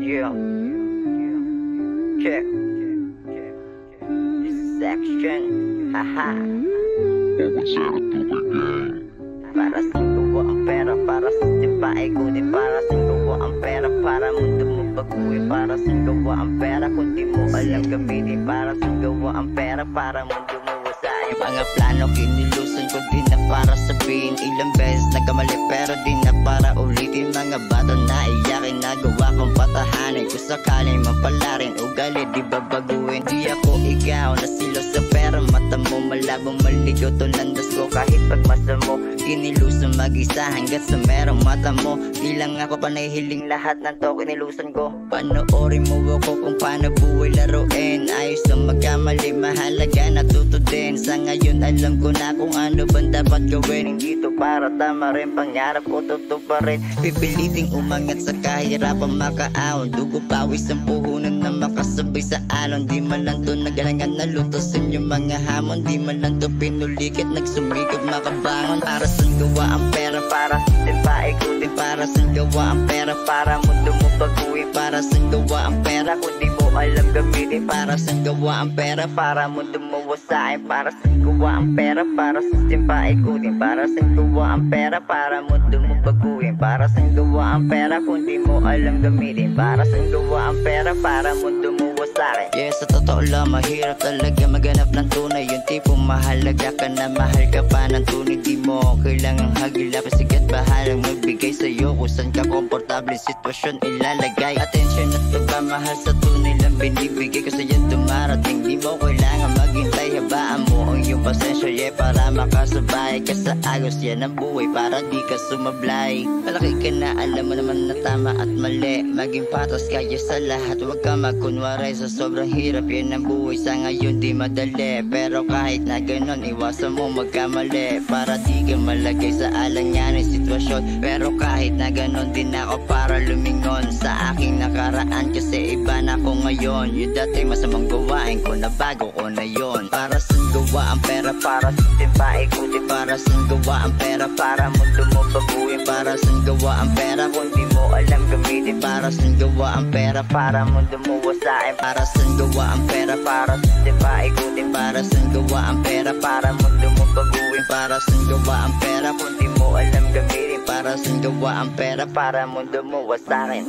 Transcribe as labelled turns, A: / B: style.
A: Yeah. Check. This is action. Haha. Para sa gawa ang pera, para sa timpa ikutin, para sa gawa ang pera, para mundo mo baguhin, para sa gawa ang pera, kung di mo alam gamitin, para sa gawa ang pera, para mundo mo wasahin. Mga plano kinilusan ko din na para sabihin, ilang beses nagkamali pero di na para ulitin. Mga bata na iyakin, nagawa kong patahanin, kung sakaling mapalarin ugali di babaguhin. Di ako ikaw na silo sa pera, mata mo malabong maligaw to landas ko, kahit pagmasa mo kinilusan mag-isa hanggat sa merong mata mo. Di lang ako panahihiling, lahat ng to kinilusan ko. Panoorin mo ako kung paano buhay laruin, ayos na magkamali, mahalaga natuto din. Sa ngayon alam ko na kung ano bang dapat gawin, hindi to para tama rin, pangarap ko tutuparin. Pipiliting umangat sa kahirapan makaahon, dugo pawis ang puhunan na makasabay sa alon. Di man lang to nagalangan na lutasin yung mga hamon, di man lang to pinulikit nagsumikap makabangon. Para sa gawa ang pera, para sa paikutin, para sa gawa ang pera, para mundo mo baguhin, para sa gawa ang pera, kung di mo alam gamitin, para sa gawa ang pera, para mundo mo wasahin, para sa gawa ang pera, para sa paikutin, para sa gawa ang pera, para mundo mo baguhin, para sa gawa ang pera, kung di mo alam gamitin, para sa gawa ang pera, para mundo mo wasahin. Yes, sa totoo lang mahirap talaga maghanap ng tunay, yung tipong mahalaga ka na mahal ka pa ng tunay. Di mo kailangang hagilap, sigat bahalang magbigay sa'yo kung saan ka komportable sitwasyon ilalagay. Atensyon at pagmamahal sa tunay lang binibigay ko sa'yo dumarating. Di mo kailangan maghintay, habaan mo ang iyong pasensya, yeah, para makasabay ka sa agos yan ng buhay, para di ka sumablay. Malaki ka na, alam mo naman na tama at mali, maging patas kaya sa lahat, huwag ka magkunwari sa sobrang hirap. Yan ang buhay sa ngayon, di madali, pero kahit na ganon iwasan mo magkamali, para di ka malagay sa alanganin sitwasyon. Pero kahit na ganon din ako para lumingon sa aking nakaraan, kasi iba na ako ngayon. Yung dati masamang gawain ko na bago ko na yon. Para sa gawa ang pera, para sa paikutin, para sa gawa ang pera, para mundo mo baguhin, para sa gawa ang pera, kung di mo alam gamitin, para sa gawa ang pera, para mundo mo wasahin, para sa gawa ang pera, para sa paikutin, para sa gawa ang pera, para mundo mo baguhin, para sa gawa ang pera, kung di mo alam gamitin, para sa gawa ang pera, para mundo mo wasahin.